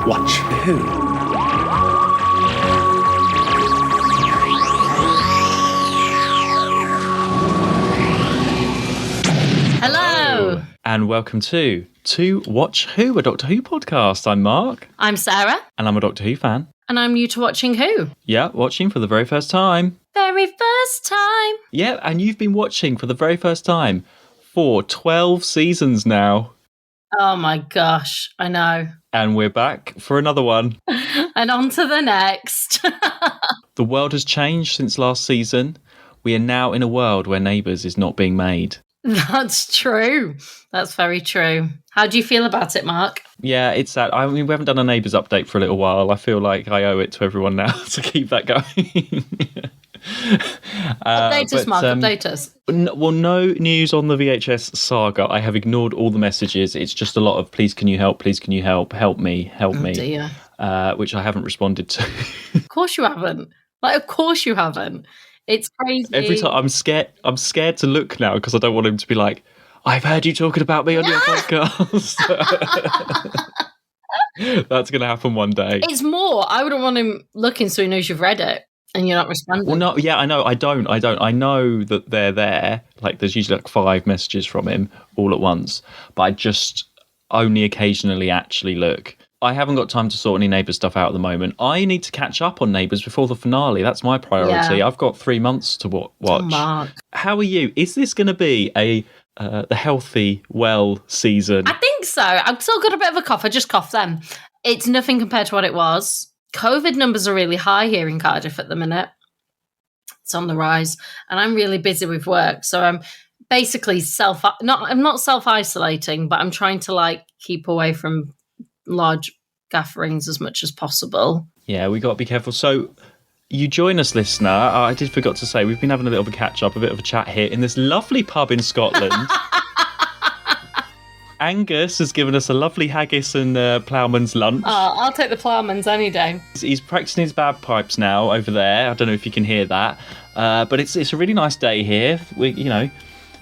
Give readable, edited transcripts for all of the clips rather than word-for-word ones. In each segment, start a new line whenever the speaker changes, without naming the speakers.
Watch Who?
Hello.
And welcome to Watch Who, a Doctor Who podcast. I'm Mark.
I'm Sarah.
And I'm a Doctor Who fan.
And I'm new to watching Who.
Yeah, watching for the very first time.
Very first time.
Yeah, and you've been watching for the very first time for 12 seasons now.
Oh my gosh, I know.
And we're back for another one.
And on to the next.
The world has changed since last season. We are now in a world where Neighbours is not being made.
That's true. That's very true. How do you feel about it, Mark?
Yeah, it's sad. I mean, we haven't done a Neighbours update for a little while. I feel like I owe it to everyone now to keep that going.
Update us, Mark. Update us.
Well, no news on the VHS saga. I have ignored all the messages. It's just a lot of please can you help, help me.
Dear.
Which I haven't responded to.
Of course you haven't. Of course you haven't. It's crazy.
Every time I'm scared to look now because I don't want him to be like, I've heard you talking about me on your podcast. That's going to happen one day.
It's more, I wouldn't want him looking so he knows you've read it and you're not responding.
Well, no, yeah, I know. I don't. I know that they're there. Like, there's usually like 5 messages from him all at once, but I just only occasionally actually look. I haven't got time to sort any Neighbours stuff out at the moment. I need to catch up on Neighbours before the finale. That's my priority. Yeah. I've got 3 months to watch.
Oh, Mark.
How are you? Is this going to be the healthy, well season?
I think so. I've still got a bit of a cough. I just coughed then. It's nothing compared to what it was. COVID numbers are really high here in Cardiff at the minute. It's on the rise. And I'm really busy with work. So I'm basically I'm not self-isolating, but I'm trying to keep away from large gatherings as much as possible.
Yeah, we got to be careful. So you join us, listener. I did forget to say, we've been having a bit of a catch-up, a bit of a chat here in this lovely pub in Scotland. Angus has given us a lovely haggis and ploughman's lunch.
Oh, I'll take the ploughman's any day.
He's practicing his bagpipes now over there. I don't know if you can hear that. But it's a really nice day here. We,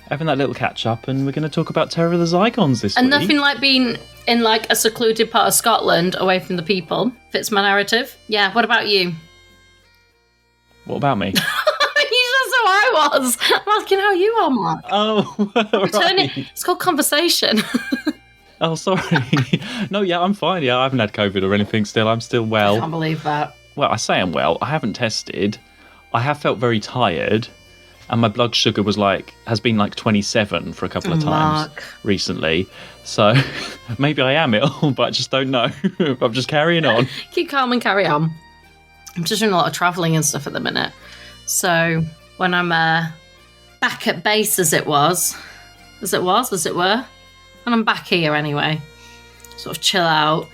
having that little catch-up, and we're going to talk about Terror of the Zygons this week.
And nothing like being in a secluded part of Scotland away from the people. Fits my narrative. Yeah, what about you?
What about me?
That's how I was. I'm asking how you are, Mark.
Oh, right.
It's called conversation.
Oh, sorry. No, yeah, I'm fine. Yeah, I haven't had COVID or anything still. I'm still well.
I can't believe that.
Well, I say I'm well. I haven't tested. I have felt very tired. And my blood sugar has been 27 for a couple of times recently. So maybe I am ill, but I just don't know. I'm just carrying on.
Keep calm and carry on. I'm just doing a lot of travelling and stuff at the minute. So when I'm back at base as it were, when I'm back here anyway, sort of chill out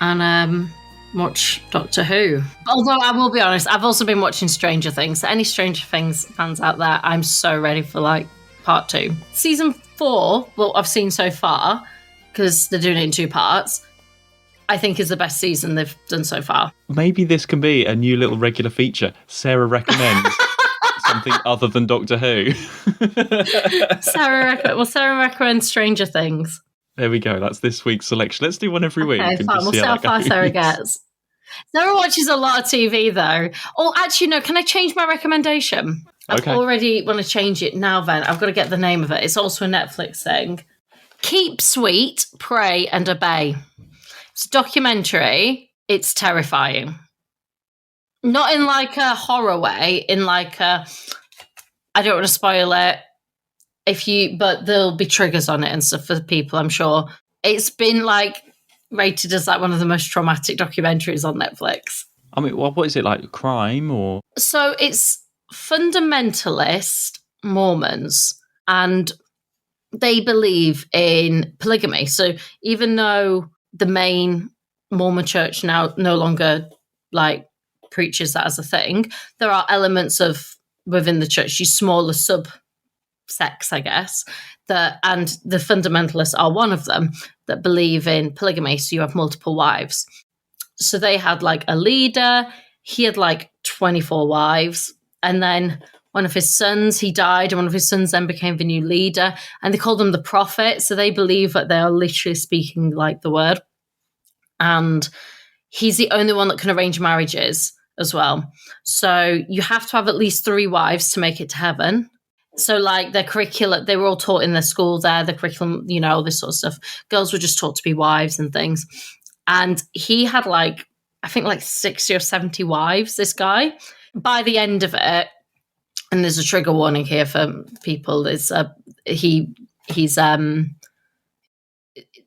and watch Doctor Who. Although I will be honest, I've also been watching Stranger Things. So any Stranger Things fans out there, I'm so ready for part 2. Season 4, what I've seen so far, because they're doing it in 2 parts, I think is the best season they've done so far.
Maybe this can be a new little regular feature. Sarah recommends something other than Doctor Who.
Sarah recommends Stranger Things.
There we go. That's this week's selection. Let's do one every week.
Okay, fine. We'll see how far Sarah gets. Sarah watches a lot of TV, though. Oh, actually, no. Can I change my recommendation?
Okay.
I already want to change it now, then. I've got to get the name of it. It's also a Netflix thing. Keep Sweet, Pray and Obey. It's a documentary. It's terrifying. Not in a horror way, in I don't want to spoil it. But there'll be triggers on it and stuff for people, I'm sure. It's been rated as one of the most traumatic documentaries on Netflix.
I mean, what is it, crime or?
So it's fundamentalist Mormons, and they believe in polygamy. So even though the main Mormon church now no longer preaches that as a thing, there are elements of within the church, these smaller sex, I guess, and the fundamentalists are one of them that believe in polygamy. So you have multiple wives. So they had a leader. He had 24 wives. And then one of his sons, he died, and one of his sons then became the new leader. And they called them the prophet. So they believe that they are literally speaking the word. and he's the only one that can arrange marriages as well. So you have to have at least 3 wives to make it to heaven. So like their curriculum, they were all taught in their school there, the curriculum, all this sort of stuff. Girls were just taught to be wives and things. And he had I think 60 or 70 wives, this guy. By the end of it, and there's a trigger warning here for people,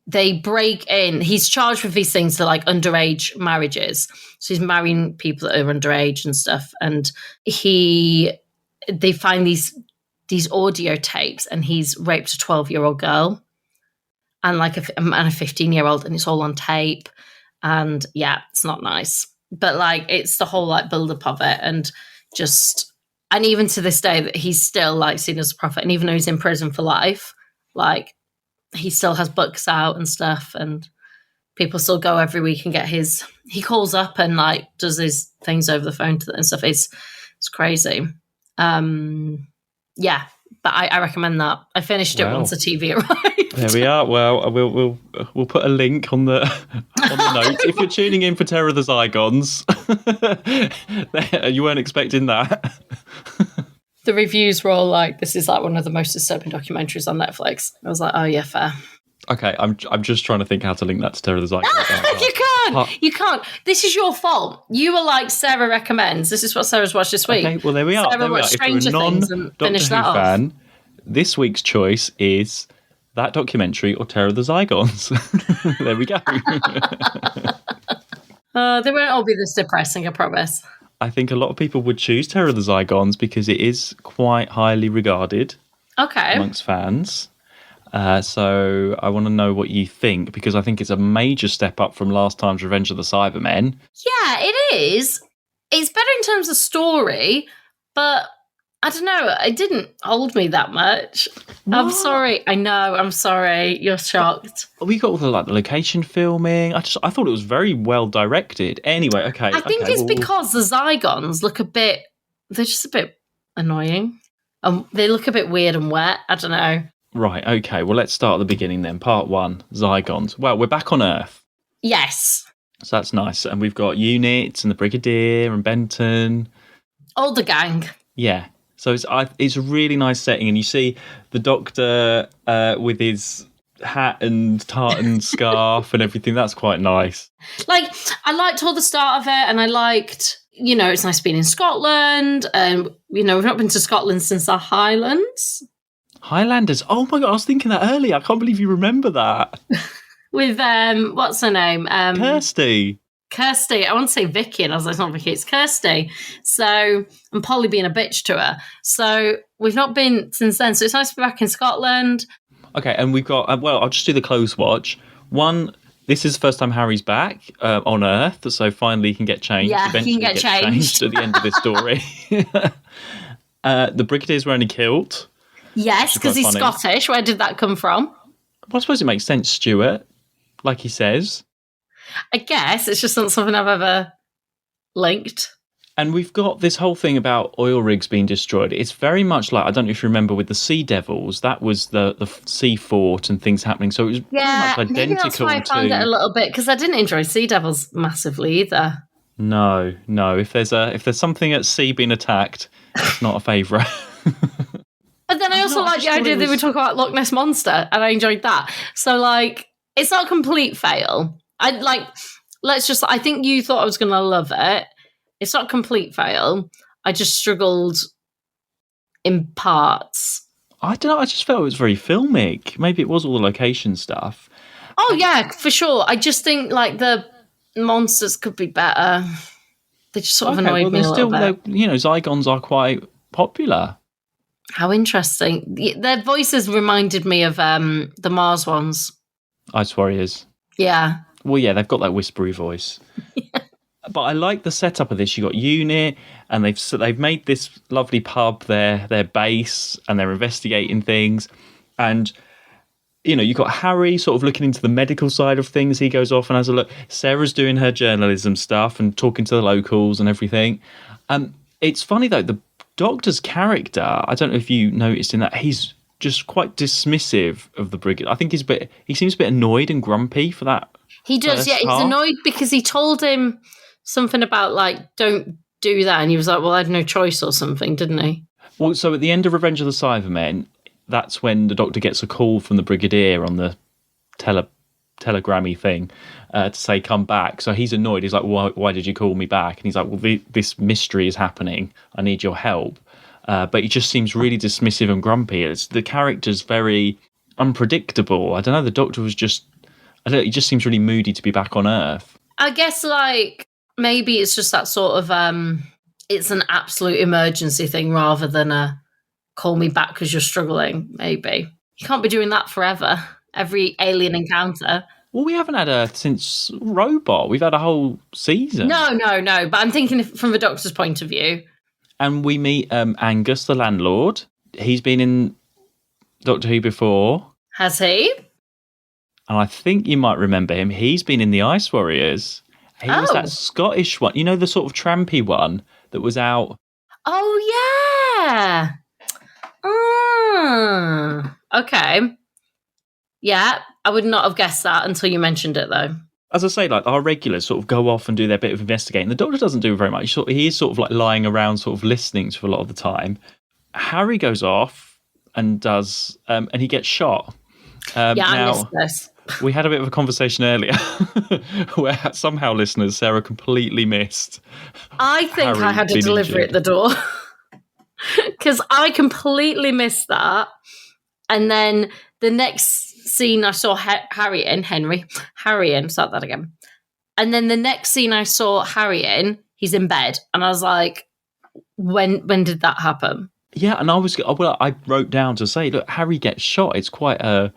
they break in. He's charged with these things, like underage marriages. So he's marrying people that are underage and stuff. And they find these audio tapes, and he's raped a 12-year-old girl and a 15-year-old, and it's all on tape. And yeah, it's not nice. But it's the whole build up of it, and even to this day that he's still seen as a prophet. And even though he's in prison for life, he still has books out and stuff, and people still go every week and get he calls up and does his things over the phone and stuff. It's crazy. Yeah, but I recommend that. I finished it once the TV arrived.
There we are. Well, we'll put a link on the notes. If you're tuning in for Terror of the Zygons, you weren't expecting that.
The reviews were all this is one of the most disturbing documentaries on Netflix. I was like, oh yeah, fair.
Okay, I'm just trying to think how to link that to Terror of the Zygons.
You can't. This is your fault. You were Sarah recommends. This is what Sarah's watched this week.
Okay, well there we are.
Sarah watched Stranger Things and finished that
fan, this week's choice is that documentary or Terror of the Zygons. There we go.
They won't all be this depressing, I promise.
I think a lot of people would choose Terror of the Zygons because it is quite highly regarded amongst fans. So I want to know what you think, because I think it's a major step up from last time's Revenge of the Cybermen. Yeah,
it is. It's better in terms of story, but I don't know. It didn't hold me that much. What? I'm sorry. I know. I'm sorry. You're shocked.
We got all the location filming. I thought it was very well directed. Anyway, okay.
I think it's because the Zygons look they're just a bit annoying. They look a bit weird and wet. I don't know.
Right, okay. Well, let's start at the beginning then. Part 1, Zygons. Well, we're back on Earth.
Yes.
So that's nice. And we've got Unit and the Brigadier and Benton.
All the gang.
Yeah. So it's a really nice setting. And you see the Doctor with his hat and tartan scarf and everything. That's quite nice.
I liked all the start of it, and I liked, it's nice being in Scotland. We've not been to Scotland since the Highlands.
Highlanders. Oh my God, I was thinking that earlier. I can't believe you remember that.
With, what's her name?
Kirsty.
I want to say Vicky, and I was like, it's not Vicky, it's Kirsty. So, and Polly being a bitch to her. So we've not been since then. So it's nice to be back in Scotland.
Okay, and we've got, I'll just do the close watch. One, this is the first time Harry's back on Earth, so finally he can get changed.
Yeah,
eventually
he can get changed
at the end of this story. The Brigadier's wearing a kilt.
Yes, because he's Scottish. Where did that come from?
Well, I suppose it makes sense, Stuart, like he says.
I guess it's just not something I've ever linked.
And we've got this whole thing about oil rigs being destroyed. It's very much I don't know if you remember with the Sea Devils, that was the sea fort and things happening. So it was very much identical
maybe that's why I found it a little bit, because I didn't enjoy Sea Devils massively either.
No. If there's something at sea being attacked, it's not a favourite.
But then I also like the idea that we talk about Loch Ness Monster, and I enjoyed that. So it's not a complete fail. I think you thought I was going to love it. It's not a complete fail. I just struggled in parts.
I don't know. I just felt it was very filmic. Maybe it was all the location stuff.
Oh, yeah, for sure. I just think, the monsters could be better. They just sort of annoyed me a little bit.
Zygons are quite popular.
How interesting. Their voices reminded me of the Mars ones.
Ice Warriors.
Yeah.
Well, yeah, they've got that whispery voice. Yeah. But I like the setup of this. You got Unit, and they've made this lovely pub their base, and they're investigating things. And you've got Harry sort of looking into the medical side of things. He goes off and has a look. Sarah's doing her journalism stuff and talking to the locals and everything. It's funny though, the Doctor's character, I don't know if you noticed in that, he's just quite dismissive of the Brigade. I think he seems a bit annoyed and grumpy for that
He does,
first
yeah. He's
half.
annoyed because he told him something about, like, don't do that. And he was like, well, I had no choice or something, didn't he?
Well, so at the end of Revenge of the Cybermen, that's when the Doctor gets a call from the Brigadier on the telegrammy thing to say, come back. So he's annoyed. He's like, why did you call me back? And he's like, well, this mystery is happening. I need your help. But he just seems really dismissive and grumpy. The character's very unpredictable. I don't know, the Doctor was just... he just seems really moody to be back on Earth.
I guess, like, maybe it's just that sort of, it's an absolute emergency thing rather than a call me back because you're struggling, maybe. You can't be doing that forever. Every alien encounter.
Well, we haven't had Earth since Robot. We've had a whole season.
No. But I'm thinking from the Doctor's point of view.
And we meet Angus, the landlord. He's been in Doctor Who before.
Has he?
And I think you might remember him. He's been in the Ice Warriors. He was that Scottish one. You know, the sort of trampy one that was out.
Oh, yeah. Okay. Yeah, I would not have guessed that until you mentioned it, though.
As I say, like, our regulars sort of go off and do their bit of investigating. The Doctor doesn't do very much. He is sort of like lying around, sort of listening for a lot of the time. Harry goes off and does, and he gets shot.
I missed this.
We had a bit of a conversation earlier where somehow, listeners, Sarah completely missed.
I think I had a delivery at the door because I completely missed that. And then the next scene I saw Harry in, start that again. And then the next scene I saw Harry in, he's in bed. And I was like, when did that happen?
Yeah, and I wrote down to say, look, Harry gets shot. It's quite a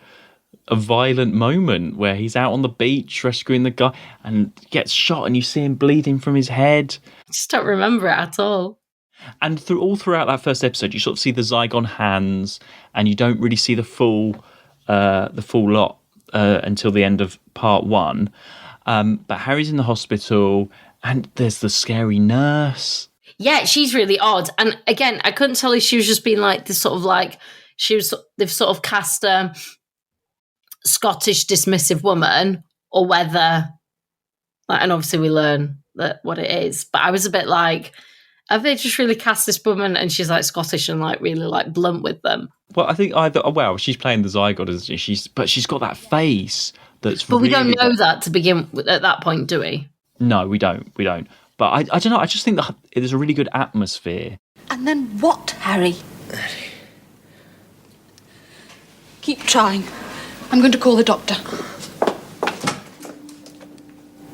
violent moment where he's out on the beach rescuing the guy and gets shot and you see him bleeding from his head.
I just don't remember it at all.
And throughout that first episode, you sort of see the Zygon hands and you don't really see the full lot until the end of part one. But Harry's in the hospital and there's the scary nurse.
Yeah, she's really odd. And again, I couldn't tell if she was just being like this sort of like, they've sort of cast a Scottish dismissive woman or whether, like, and obviously we learn that what it is. But I was a bit like, have they just really cast this woman and she's like Scottish and like really like blunt with them?
Well, I think she's playing the Zygon, isn't she? But she's got that face that's.
But we don't know that to begin with at that point, do we?
No, we don't. But I don't know. I just think that there's a really good atmosphere.
And then what, Harry? Keep trying. I'm going to call the doctor.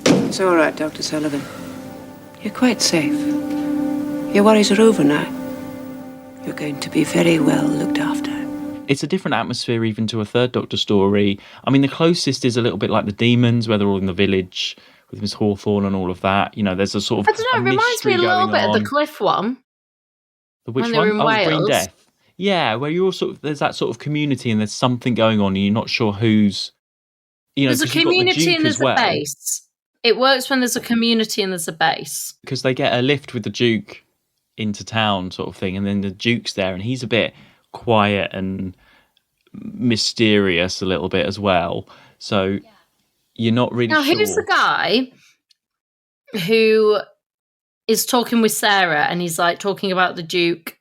It's all right, Dr. Sullivan. You're quite safe. Your worries are over now. You're going to be very well looked after.
It's a different atmosphere even to a Third Doctor story. I mean, the closest is a little bit like the Demons, where they're all in the village with Miss Hawthorne and all of that. You know, there's a sort of
I don't know, it reminds me a little bit of the Cliff one.
Which
one?
Oh, Green Death. Yeah, where you're all there's that sort of community and there's something going on and you're not sure who's...
There's a community and there's a base. It works when there's a community and there's a base.
Because they get a lift with the Duke into town sort of thing, and then the Duke's there and he's a bit quiet and mysterious a little bit as well. So you're not really sure.
Now, who's the guy who is talking with Sarah and he's like talking about the Duke?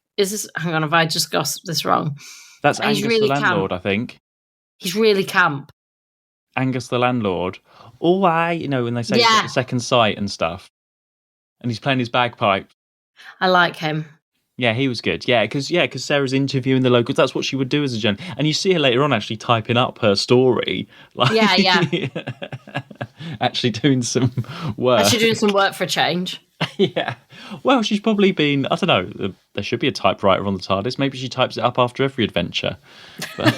Hang on, have I just got this wrong?
That's Angus
really
the landlord,
camp.
I think.
He's really camp.
Angus the landlord. Oh, when they say he's got the second sight and stuff. And he's playing his bagpipe.
I like him.
Yeah, he was good. Yeah, because Sarah's interviewing the locals. That's what she would do as a journalist. And you see her later on actually typing up her story. Like,
yeah.
actually doing some work.
Actually doing some work for a change.
Yeah. Well, she's probably been, I don't know, there should be a typewriter on the TARDIS. Maybe she types it up after every adventure.
But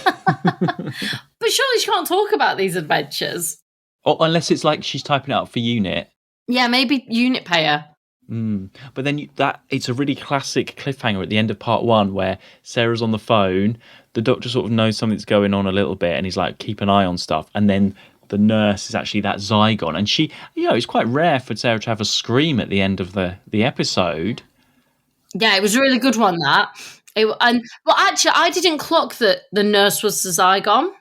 surely she can't talk about these adventures.
Or unless it's like she's typing it up for Unit.
Yeah, maybe Unit pay her.
But then it's a really classic cliffhanger at the end of part one where Sarah's on the phone, the Doctor sort of knows something's going on a little bit and he's like, keep an eye on stuff. And then the nurse is actually that Zygon. And she, it's quite rare for Sarah to have a scream at the end of the episode.
Yeah, it was a really good one, that. Actually, I didn't clock that the nurse was the Zygon.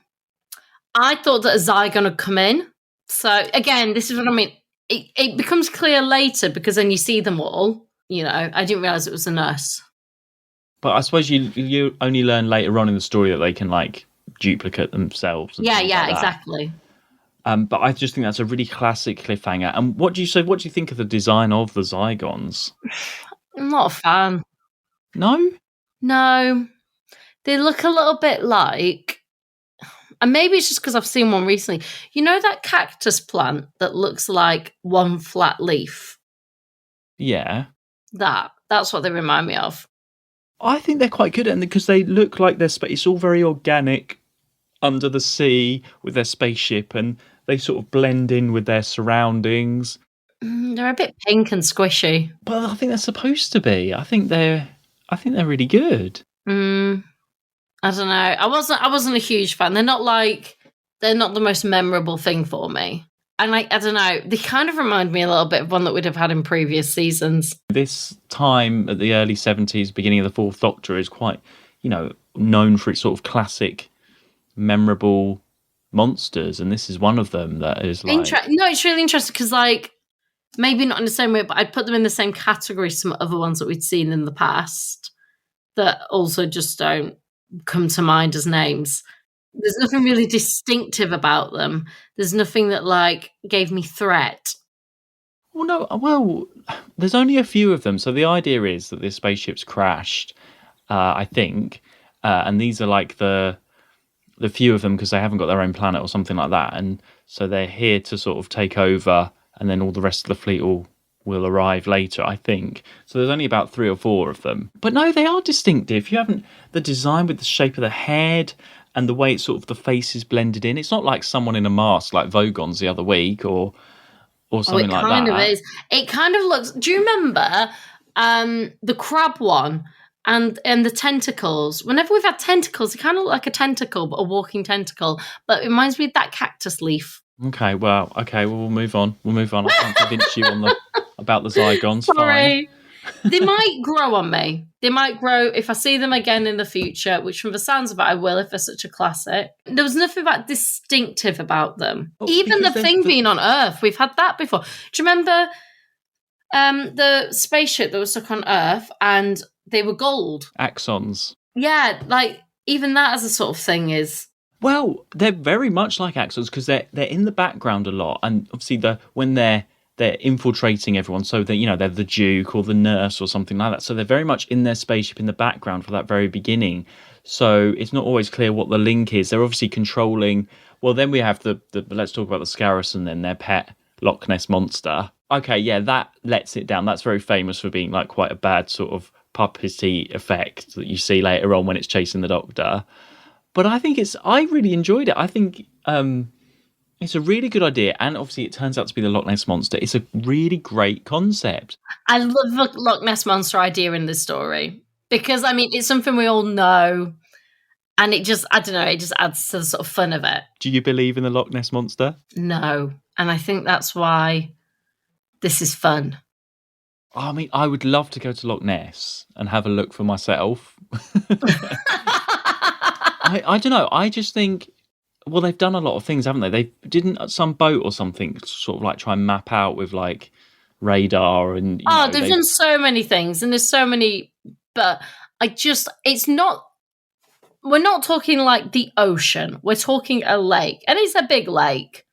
I thought that a Zygon had come in. So again, this is what I mean. It becomes clear later because then you see them all. You know, I didn't realize it was a nurse.
But I suppose you only learn later on in the story that they can like duplicate themselves. And
Yeah,
things
yeah,
like that.
exactly.
But I just think that's a really classic cliffhanger. And what do you think of the design of the Zygons?
I'm not a fan.
No?
No, they look a little bit like, and maybe it's just because I've seen one recently. You know that cactus plant that looks like one flat leaf?
Yeah.
That's what they remind me of.
I think they're quite good at it because they look like it's all very organic under the sea with their spaceship, and they sort of blend in with their surroundings.
They're a bit pink and squishy.
But I think they're supposed to be. I think they're really good.
I don't know. I wasn't a huge fan. They're not the most memorable thing for me. And I don't know. They kind of remind me a little bit of one that we'd have had in previous seasons.
This time at the early 70s, beginning of the Fourth Doctor is quite, known for its sort of classic, memorable monsters, and this is one of them that is like.
No, it's really interesting because, like, maybe not in the same way, but I'd put them in the same category as some other ones that we'd seen in the past that also just don't come to mind as names. There's nothing really distinctive about them. There's nothing that like gave me threat.
Well, there's only a few of them. So the idea is that this spaceship's crashed, I think, and these are like the few of them because they haven't got their own planet or something like that, and so they're here to sort of take over, and then all the rest of the fleet will arrive later, I think. So there's only about 3 or 4 of them. But no, they are distinctive. You haven't the design with the shape of the head and the way it's sort of the face is blended in. It's not like someone in a mask like Zygons the other week or something like that.
It kind of is. It kind of looks. Do you remember the crab one and the tentacles? Whenever we've had tentacles, they kind of look like a tentacle, but a walking tentacle. But it reminds me of that cactus leaf.
Okay, well, we'll move on. I can't convince you about the Zygons.
Sorry. Fine. They might grow on me. They might grow if I see them again in the future, which from the sounds of it, I will if they're such a classic. There was nothing distinctive about them. Even the thing being on Earth, we've had that before. Do you remember the spaceship that was stuck on Earth and they were gold?
Axons.
Yeah, like even that as a sort of thing is...
Well, they're very much like Axons because they're in the background a lot, and obviously when they're infiltrating everyone, so that they're the Duke or the nurse or something like that. So they're very much in their spaceship in the background for that very beginning. So it's not always clear what the link is. They're obviously controlling. Well, then we have the let's talk about the Scarison, then their pet Loch Ness monster. Okay, yeah, that lets it down. That's very famous for being like quite a bad sort of puppety effect that you see later on when it's chasing the Doctor. But I think I really enjoyed it. I think it's a really good idea. And obviously it turns out to be the Loch Ness Monster. It's a really great concept.
I love the Loch Ness Monster idea in this story. Because, I mean, it's something we all know. And it just, I don't know, it just adds to the sort of fun of it.
Do you believe in the Loch Ness Monster?
No. And I think that's why this is fun.
I mean, I would love to go to Loch Ness and have a look for myself. I don't know. I just think, well, they've done a lot of things, haven't they? They didn't some boat or something sort of like try and map out with like radar and.
They've done so many things, and there's so many. But it's not. We're not talking like the ocean. We're talking a lake, and it's a big lake.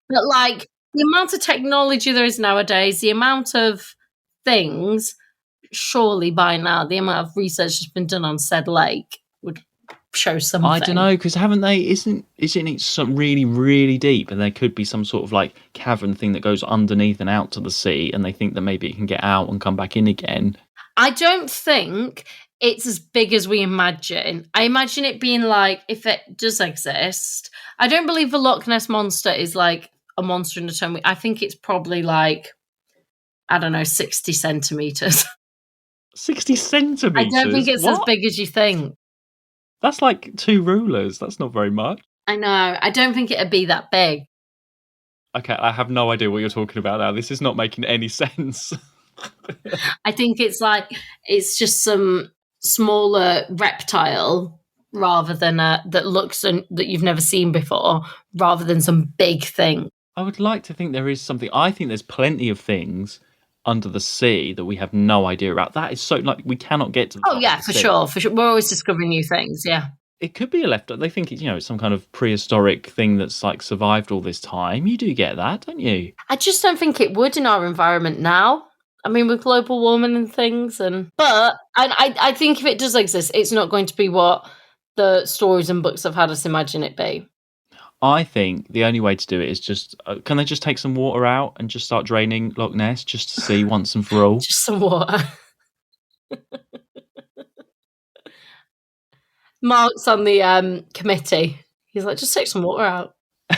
But like the amount of technology there is nowadays, the amount of things, surely by now, the amount of research that's been done on said lake would show something.
I don't know, because haven't they? Isn't it some really, really deep, and there could be some sort of like cavern thing that goes underneath and out to the sea, and they think that maybe it can get out and come back in again.
I don't think it's as big as we imagine. I imagine it being like, if it does exist, I don't believe the Loch Ness Monster is like a monster in the term. I think it's probably like, I don't know, 60 centimetres.
60 centimetres?
I don't think it's as big as you think.
That's like 2 rulers. That's not very much.
I know. I don't think it'd be that big.
Okay, I have no idea what you're talking about now. This is not making any sense.
I think it's just some smaller reptile rather than that looks that you've never seen before, rather than some big thing.
I would like to think there is something. I think there's plenty of things under the sea that we have no idea about. That is so like we cannot get to the
Oh
top
yeah,
of the
for
sea.
sure, for sure. We're always discovering new things. Yeah.
It could be a left. They think it's it's some kind of prehistoric thing that's like survived all this time. You do get that, don't you?
I just don't think it would in our environment now. I mean, with global warming and things, but I think if it does exist, it's not going to be what the stories and books have had us imagine it be.
I think the only way to do it is just can they just take some water out and just start draining Loch Ness just to see once and for all?
Just some water. Mark's on the committee. He's like, just take some water out.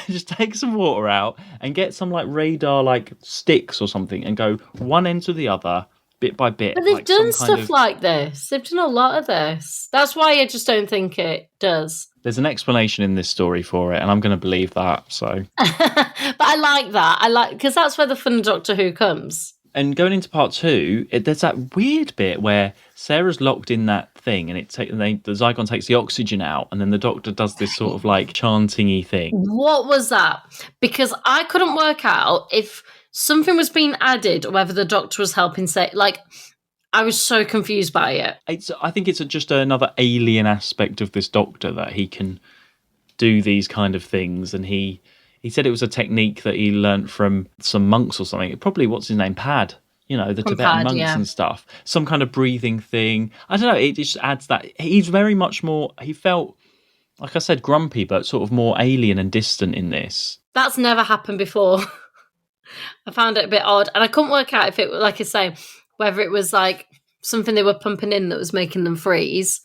Just take some water out and get some like radar like sticks or something and go one end to the other bit by bit.
But they've
like
done
some kind
stuff
of...
like this. They've done a lot of this. That's why I just don't think it does.
There's an explanation in this story for it, and I'm going to believe that. So,
but I like that. because that's where the fun Doctor Who comes.
And going into part 2, there's that weird bit where Sarah's locked in that thing, and the Zygon takes the oxygen out, and then the Doctor does this sort of like chanting-y thing.
What was that? Because I couldn't work out if something was being added or whether the Doctor was helping say, like, I was so confused by it.
I think it's just another alien aspect of this Doctor that he can do these kind of things, and he said it was a technique that he learnt from some monks or something. Probably, what's his name? Pad. The
From
Tibetan
Pad,
monks
yeah.
and stuff. Some kind of breathing thing. I don't know. It just adds that. He's very much more... He felt, like I said, grumpy, but sort of more alien and distant in this.
That's never happened before. I found it a bit odd. And I couldn't work out if it, like I say, whether it was like something they were pumping in that was making them freeze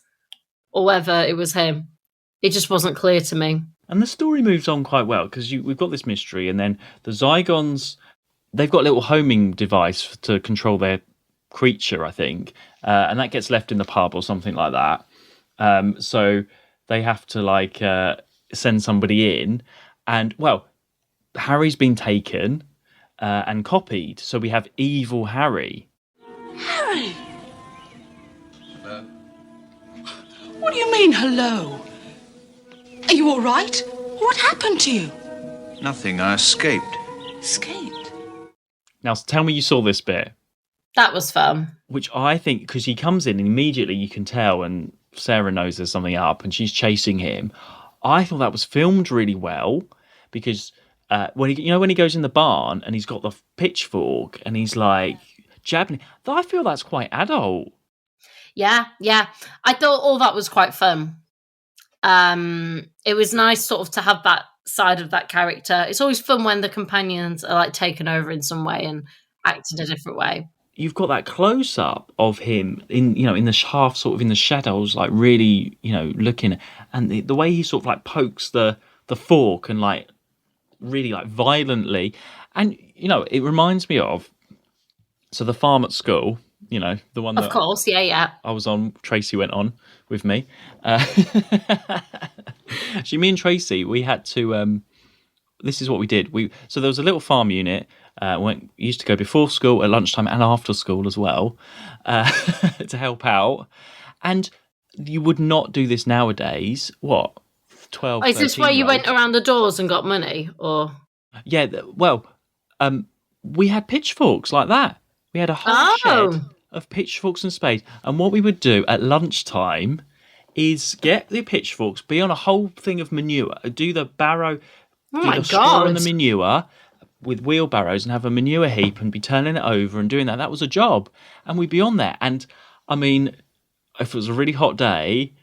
or whether it was him. It just wasn't clear to me.
And the story moves on quite well because we've got this mystery, and then the Zygons, they've got a little homing device to control their creature, I think, and that gets left in the pub or something like that. So they have to like send somebody in, and well, Harry's been taken and copied, so we have evil Harry.
Harry! Hello? What do you mean, hello? Are you all right? What happened to you?
Nothing, I escaped.
Escaped?
Now, tell me you saw this bit.
That was fun.
Which I think, because he comes in and immediately you can tell, and Sarah knows there's something up, and she's chasing him. I thought that was filmed really well, because when he goes in the barn and he's got the pitchfork and he's like jabbing, I feel that's quite adult.
Yeah. I thought all that was quite fun. It was nice sort of to have that side of that character. It's always fun when the companions are like taken over in some way and act in a different way.
You've got that close up of him in the half sort of in the shadows, like really looking, and the way he sort of like pokes the fork and like really like violently, and it reminds me of the farm at school. The one that,
of course, yeah.
I was on. Tracy went on with me. Actually, me and Tracy, we had to. This is what we did. So there was a little farm unit. Used to go before school, at lunchtime, and after school as well, to help out. And you would not do this nowadays. What? 12.
Is this where you went around the doors and got money, or?
Yeah. We had pitchforks like that. We had a whole shed of pitchforks and spades. And what we would do at lunchtime is get the pitchforks, be on a whole thing of manure, do the barrow, do the straw and the manure with wheelbarrows and have a manure heap and be turning it over and doing that. That was a job. And we'd be on there. And I mean, if it was a really hot day,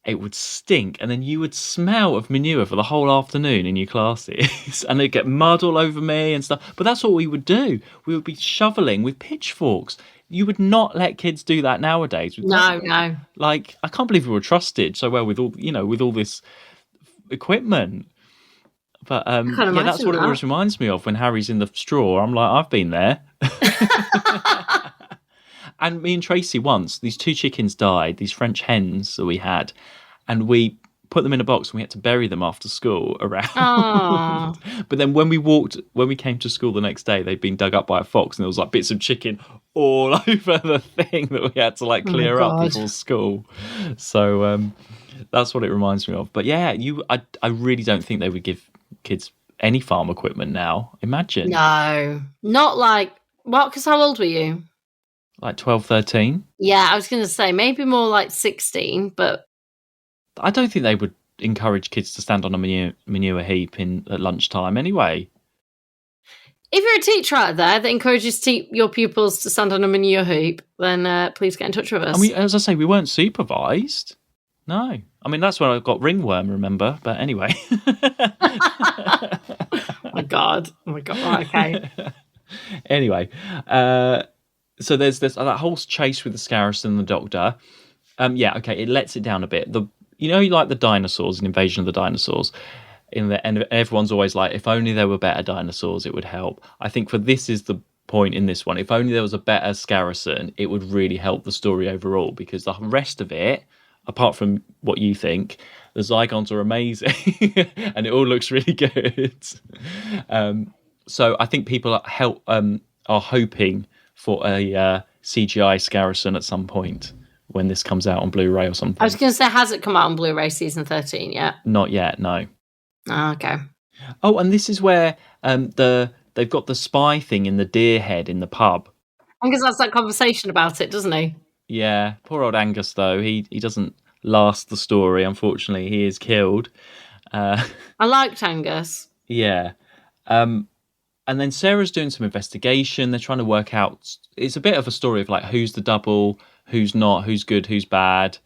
it would stink. And then you would smell of manure for the whole afternoon in your classes. And it'd get mud all over me and stuff. But that's what we would do. We would be shoveling with pitchforks. You would not let kids do that nowadays.
No.
Like, I can't believe we were trusted so well with all this equipment. But that's what it always reminds me of when Harry's in the straw. I'm like, I've been there. And me and Tracy once, these 2 chickens died, these French hens that we had, and we put them in a box and we had to bury them after school around. But then when we came to school the next day, they'd been dug up by a fox and there was like bits of chicken all over the thing that we had to like clear up before school. So that's what it reminds me of. But yeah, I really don't think they would give kids any farm equipment now. Imagine.
No, not like what? Because how old were you?
Like 12, 13.
Yeah, I was going to say maybe more like 16, but
I don't think they would encourage kids to stand on a manure heap at lunchtime anyway.
if you're a teacher out there that encourages your pupils to stand on a manure heap, then please get in touch with us.
I mean, as I say, we weren't supervised. No. I mean, that's where I got ringworm, remember? But anyway.
Oh my God. Right, okay.
Anyway, so there's that whole chase with the Scarus and the Doctor. Yeah, okay, it lets it down a bit. Like the dinosaurs, an invasion of the dinosaurs. In the end, everyone's always like, if only there were better dinosaurs, it would help. I think for this is the point in this one. If only there was a better Scarison, it would really help the story overall, because the rest of it, apart from what you think, the Zygons are amazing and it all looks really good. So I think people are hoping for a CGI Scarison at some point when this comes out on Blu-ray or something.
I was going to say, has it come out on Blu-ray season 13 yet?
Not yet, no.
Oh, okay.
Oh, and this is where they've got the spy thing in the deer head in the pub.
Angus has that conversation about it, doesn't he?
Yeah, poor old Angus though. He doesn't last the story. Unfortunately, he is killed.
I liked Angus.
Yeah, and then Sarah's doing some investigation. They're trying to work out. It's a bit of a story of like who's the double, who's not, who's good, who's bad.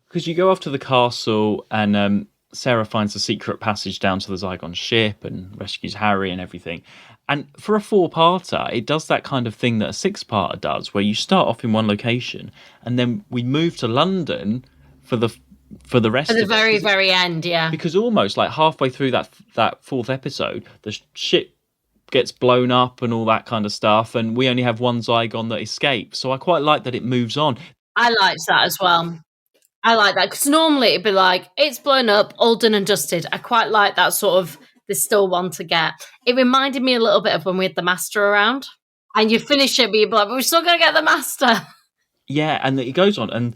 Because you go off to the castle and Sarah finds a secret passage down to the Zygon ship and rescues Harry and everything. And for a 4-parter, it does that kind of thing that a 6-parter does, where you start off in one location and then we move to London for the rest of it.
At the very, very end, yeah.
Because almost like halfway through that 4th episode, the ship gets blown up and all that kind of stuff, and we only have one Zygon that escapes. So I quite like that it moves on.
I liked that as well. I like that, because normally it'd be like, it's blown up, all done and dusted. I quite like that sort of, there's still one to get. It reminded me a little bit of when we had the Master around, and you finish it, but you'd be like, but we're still going to get the Master.
Yeah, and it goes on, and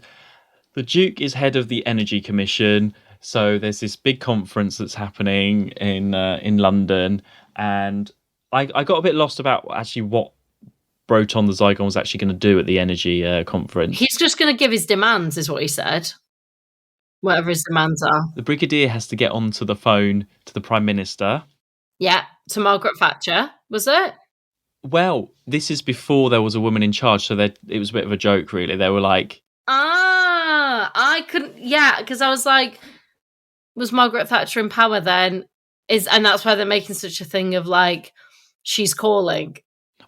the Duke is head of the Energy Commission, so there's this big conference that's happening in London, and I got a bit lost about actually what Broton the Zygon was actually going to do at the Energy conference.
He's just going to give his demands, is what he said. Whatever his demands are.
The Brigadier has to get onto the phone to the Prime Minister.
Yeah, to Margaret Thatcher, was it?
Well, this is before there was a woman in charge, so it was a bit of a joke, really. They were like...
I couldn't... Yeah, because I was like, was Margaret Thatcher in power then? And that's why they're making such a thing of, like, she's calling.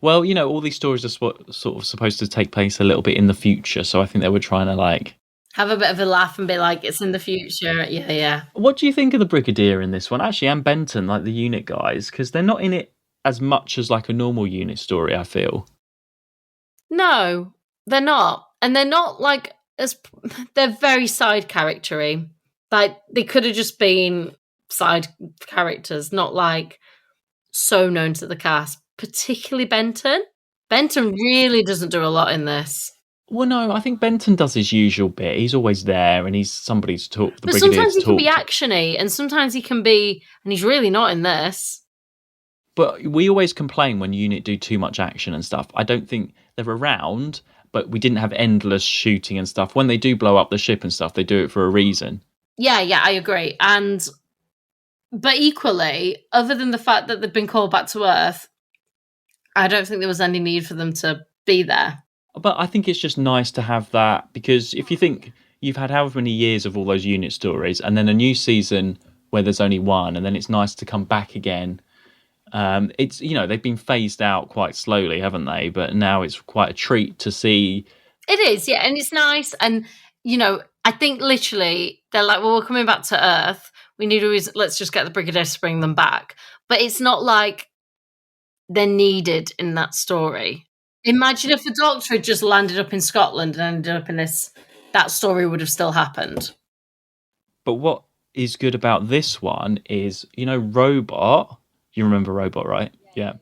Well, all these stories are sort of supposed to take place a little bit in the future, so I think they were trying to, like...
have a bit of a laugh and be like, it's in the future. Yeah.
What do you think of the Brigadier in this one? Actually, and Benton, like the unit guys, because they're not in it as much as like a normal unit story, I feel.
No, they're not. And they're not like, they're very side charactery. Like, they could have just been side characters, not like so known to the cast, particularly Benton. Benton really doesn't do a lot in this.
Well, no, I think Benton does his usual bit. He's always there, and he's somebody to talk.
But sometimes he can be actiony, and sometimes he can be, and he's really not in this.
But we always complain when unit do too much action and stuff. I don't think they're around, but we didn't have endless shooting and stuff. When they do blow up the ship and stuff, they do it for a reason.
Yeah, I agree. But equally, other than the fact that they've been called back to Earth, I don't think there was any need for them to be there.
But I think it's just nice to have that, because if you think you've had however many years of all those unit stories, and then a new season where there's only one, and then it's nice to come back again. It's, they've been phased out quite slowly, haven't they? But now it's quite a treat to see.
It is, yeah, and it's nice. And, I think literally they're like, well, we're coming back to Earth. We need a reason. Let's just get the Brigadier to bring them back. But it's not like they're needed in that story. Imagine if the Doctor had just landed up in Scotland and ended up in this, that story would have still happened.
But what is good about this one is, Robot. You remember Robot, right? Yeah.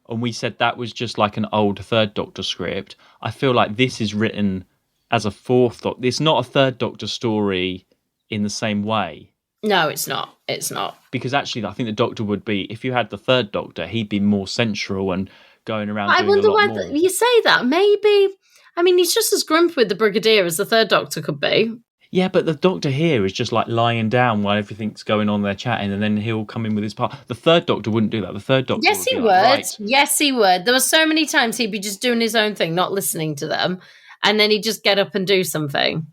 And we said that was just like an old Third Doctor script. I feel like this is written as a Fourth Doctor. It's not a Third Doctor story in the same way.
No, it's not. It's not.
Because actually, I think the Doctor would be, if you had the third Doctor, he'd be more central and going around
I
doing
wonder
a lot
why
more.
you say that. Maybe. I mean, he's just as grumpy with the Brigadier as the third Doctor could be.
Yeah, but the Doctor here is just like lying down while everything's going on, they're chatting, and then he'll come in with his part. The third Doctor wouldn't do that. The third Doctor
Yes,
would
he
be
would.
like, right.
Yes, he would. There were so many times he'd be just doing his own thing, not listening to them, and then he'd just get up and do something.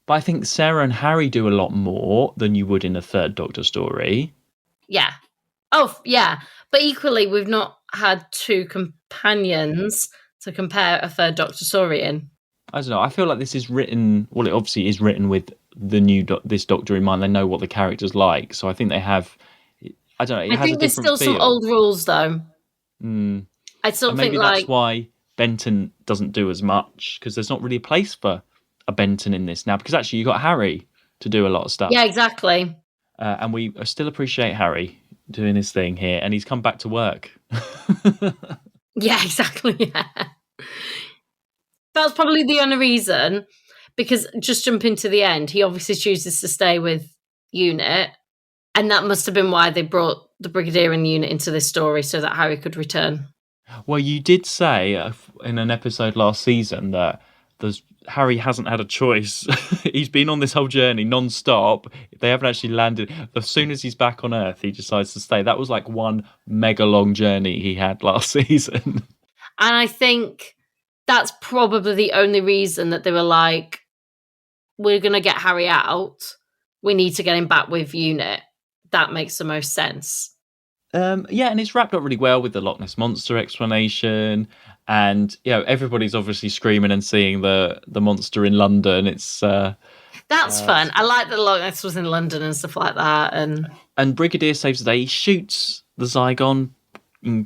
But I think Sarah and Harry do a lot more than you would in a third Doctor story.
Yeah. Oh, yeah. But equally, we've not had two companions to compare a third Doctor story in.
I don't know. I feel like this is written. Well, it obviously is written with the this Doctor in mind. They know what the character's like, so I think they have. I don't know. It
I
has
think
a
there's
different
still some
feel.
old rules, though.
Mm.
I still
And
think
maybe that's why Benton doesn't do as much, because there's not really a place for a Benton in this now. Because actually, you got Harry to do a lot of stuff.
Yeah, exactly.
And we still appreciate Harry doing his thing here, and he's come back to work.
Yeah, exactly. Yeah. That's probably the only reason, because just jumping to the end, he obviously chooses to stay with Unit, and that must have been why they brought the Brigadier and Unit into this story so that Harry could return.
Well, you did say in an episode last season that Harry hasn't had a choice. He's been on this whole journey non-stop. They haven't actually landed. As soon as he's back on Earth, he decides to stay. That was like one mega long journey he had last season.
And I think that's probably the only reason that they were like, we're going to get Harry out. We need to get him back with Unit. That makes the most sense.
Yeah, and it's wrapped up really well with the Loch Ness Monster explanation. And, everybody's obviously screaming and seeing the monster in London. It's
that's fun. I like that Loch Ness was in London and stuff like that.
And Brigadier saves the day. He shoots the Zygon, I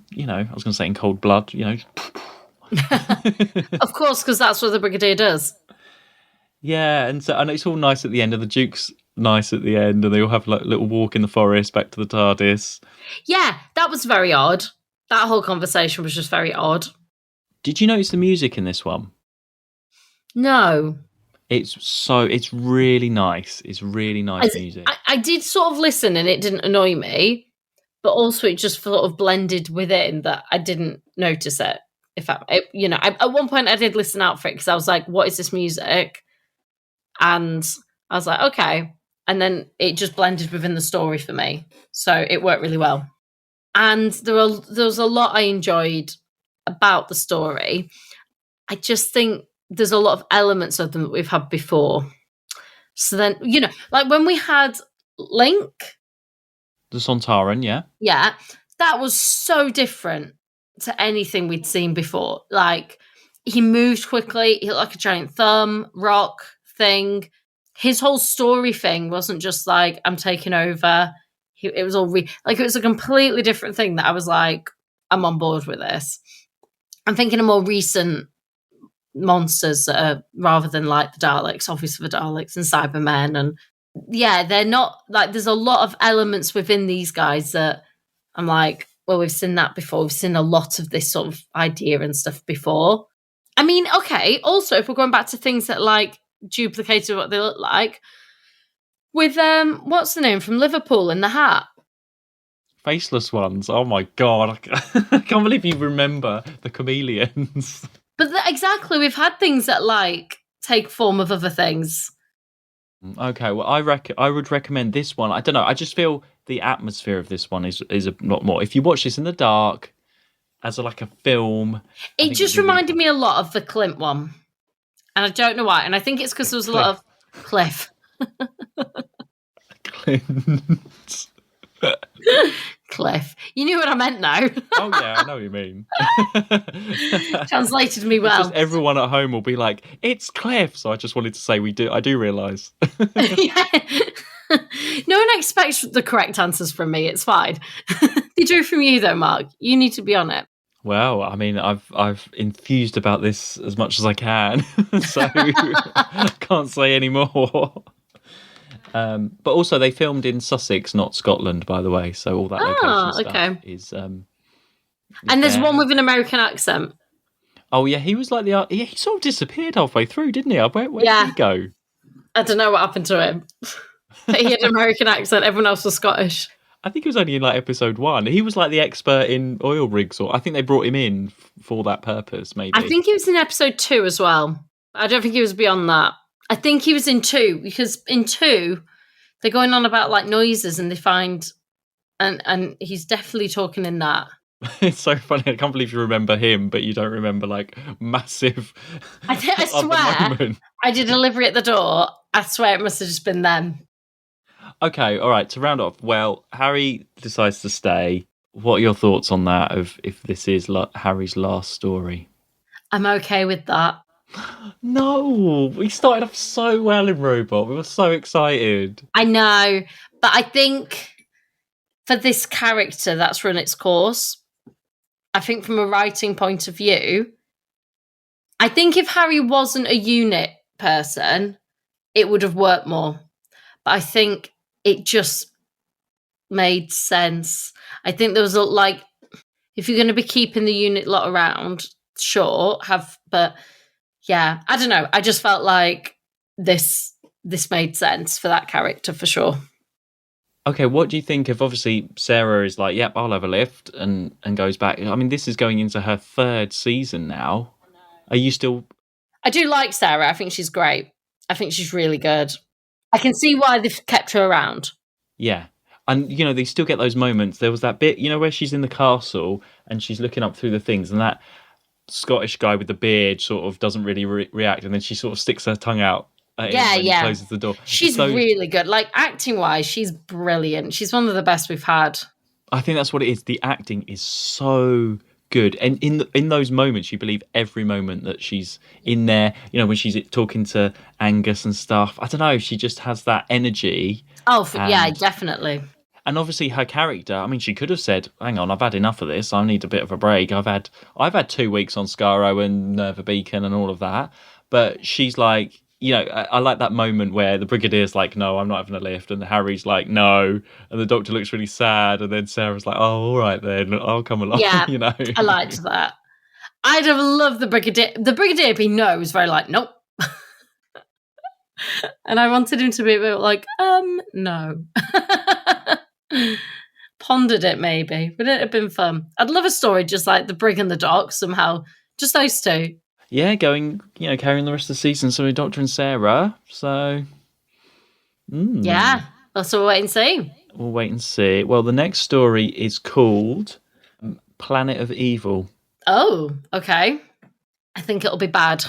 was going to say in cold blood,
Of course, because that's what the Brigadier does.
Yeah, and it's all nice at the end, and the Duke's nice at the end, and they all have like a little walk in the forest back to the TARDIS.
Yeah, that was very odd. That whole conversation was just very odd.
Did you notice the music in this one?
No.
It's really nice. It's really nice music.
I did sort of listen and it didn't annoy me, but also it just sort of blended within that I didn't notice it. At one point I did listen out for it because I was like, what is this music? And I was like, okay. And then it just blended within the story for me. So it worked really well. And there was a lot I enjoyed about the story. I just think there's a lot of elements of them that we've had before. So then, like when we had Link.
The Sontaran, yeah.
Yeah, that was so different to anything we'd seen before. Like, he moved quickly, he looked like a giant thumb, rock thing. His whole story thing wasn't just like, I'm taking over. It was all it was a completely different thing that I was like, I'm on board with this. I'm thinking of more recent monsters rather than like the Daleks, obviously the Daleks and Cybermen. And yeah, they're not like, there's a lot of elements within these guys that I'm like, well, we've seen that before. We've seen a lot of this sort of idea and stuff before. I mean, okay, also, if we're going back to things that like duplicated what they look like, with what's the name from Liverpool in the hat?
Faceless ones. Oh my god. I can't believe you remember the chameleons.
But exactly, we've had things that like take form of other things.
Okay, well, I would recommend this one. I don't know. I just feel the atmosphere of this one is a lot more. If you watch this in the dark, as like a film,
it just reminded me a lot of the Clint one, and I don't know why. And I think it's because there was a lot of Cliff.
Clint.
Cliff. You knew what I meant now.
Oh yeah, I know what you mean.
Translated me well.
Just everyone at home will be like, it's Cliff. So I just wanted to say I do realise.
Yeah. No one expects the correct answers from me. It's fine. They do from you though, Mark. You need to be on it.
Well, I mean, I've enthused about this as much as I can, so I can't say any more. But also, they filmed in Sussex, not Scotland, by the way. So all that location stuff is.
And there's one with an American accent.
Oh yeah, he was like he sort of disappeared halfway through, didn't he? Where did he go?
I don't know what happened to him. But he had an American accent. Everyone else was Scottish.
I think he was only in like episode 1. He was like the expert in oil rigs, or I think they brought him in for that purpose. Maybe.
I think he was in episode 2 as well. I don't think he was beyond that. I think he was in 2 because in 2 they're going on about like noises and they find, and he's definitely talking in that.
It's so funny. I can't believe you remember him, but you don't remember like massive.
I swear I did delivery at the door. I swear it must have just been them.
Okay, all right. To round off, well, Harry decides to stay. What are your thoughts on that? Of if this is Harry's last story?
I'm okay with that.
No, we started off so well in Robot. We were so excited.
I know, but I think for this character, that's run its course. I think from a writing point of view, I think if Harry wasn't a unit person, it would have worked more. But I think it just made sense. I think there was if you're going to be keeping the unit lot around, sure, but yeah, I don't know. I just felt like this made sense for that character for sure.
Okay, what do you think of, obviously, Sarah is like, yep, I'll have a lift, and goes back. I mean, this is going into her 3rd season now. Are you still...
I do like Sarah. I think she's great. I think she's really good. I can see why they've kept her around.
Yeah. And, they still get those moments. There was that bit, where she's in the castle and she's looking up through the things, and that Scottish guy with the beard sort of doesn't really react, and then she sort of sticks her tongue out at him when he closes the door.
She's really good. Like, acting-wise, she's brilliant. She's one of the best we've had.
I think that's what it is. The acting is so good. And in those moments, you believe every moment that she's in there. When she's talking to Angus and stuff. I don't know. She just has that energy.
Oh, yeah, definitely.
And obviously her character, I mean, she could have said, hang on, I've had enough of this. I need a bit of a break. I've had 2 weeks on Skaro and Nerva Beacon and all of that. But she's like, I like that moment where the Brigadier's like, no, I'm not having a lift. And Harry's like, no. And the Doctor looks really sad. And then Sarah's like, oh, all right then, I'll come along.
Yeah, I liked that. I'd have loved the Brigadier. The Brigadier, if he knows, very like, nope. And I wanted him to be a bit like, no. Pondered it maybe, but it'd have been fun. I'd love a story just like the Brig and the Doc somehow. Just those two. Yeah,
going, carrying the rest of the season. So Doctor and Sarah. So,
yeah, that's what we'll wait and see.
We'll wait and see. Well, the next story is called Planet of Evil.
Oh, okay. I think it'll be bad.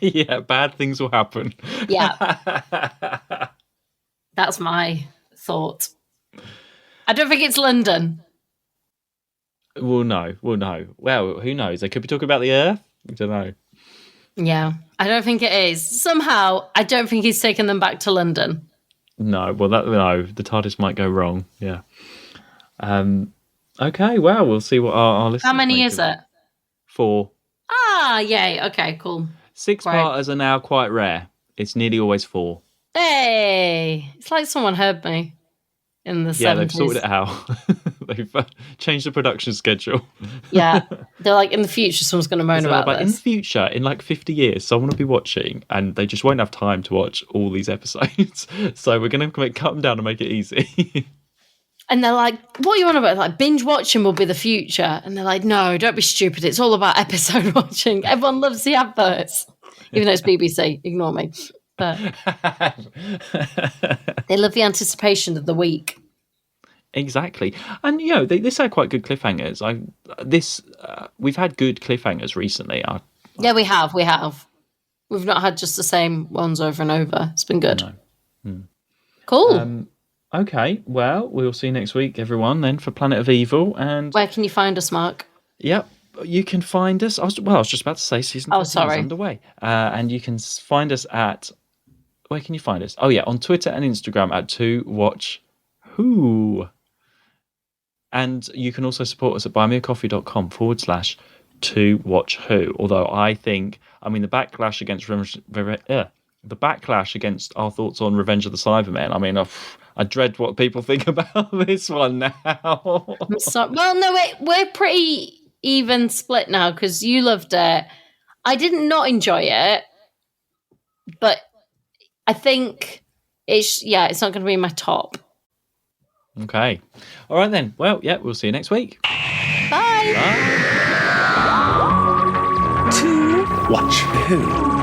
Yeah, bad things will happen.
Yeah. That's my thought. I don't think it's London.
We'll know. Well, who knows? They could be talking about the Earth. I don't know.
Yeah, I don't think it is. Somehow, I don't think he's taken them back to London.
No, well, the TARDIS might go wrong. Yeah. Okay, well, we'll see what our listeners.
How many is it?
4.
Ah, yay. Okay, cool.
6-parters are now quite rare. It's nearly always 4.
Hey, it's like someone heard me in the 70s.
Yeah, they've sorted it out. They've changed the production schedule.
Yeah, they're like, in the future, someone's going to moan about this.
In the future, in like 50 years, someone will be watching and they just won't have time to watch all these episodes. So we're going to cut them down and make it easy.
And they're like, what are you on about? Like, binge watching will be the future. And they're like, no, don't be stupid. It's all about episode watching. Everyone loves the adverts. Even though it's BBC. Ignore me. But they love the anticipation of the week.
Exactly. And, this had quite good cliffhangers. We've had good cliffhangers recently.
Yeah, we have. We've not had just the same ones over and over. It's been good.
No.
Cool.
Okay, well, we'll see you next week, everyone, then, for Planet of Evil. And
where can you find us, Mark?
Yep, you can find us. I was just about to say season 13 is underway. And you can find us at... Where can you find us? Oh, yeah, on Twitter and Instagram at 2watchwho. And you can also support us at buymeacoffee.com/2watchwho. Although I think, the backlash against our thoughts on Revenge of the Cybermen, I dread what people think about this one now.
Well, no, we're pretty even split now because you loved it. I did not enjoy it, but I think it's not going to be my top.
Okay. All right then. Well, yeah, we'll see you next week.
Bye.
Bye.
To watch who?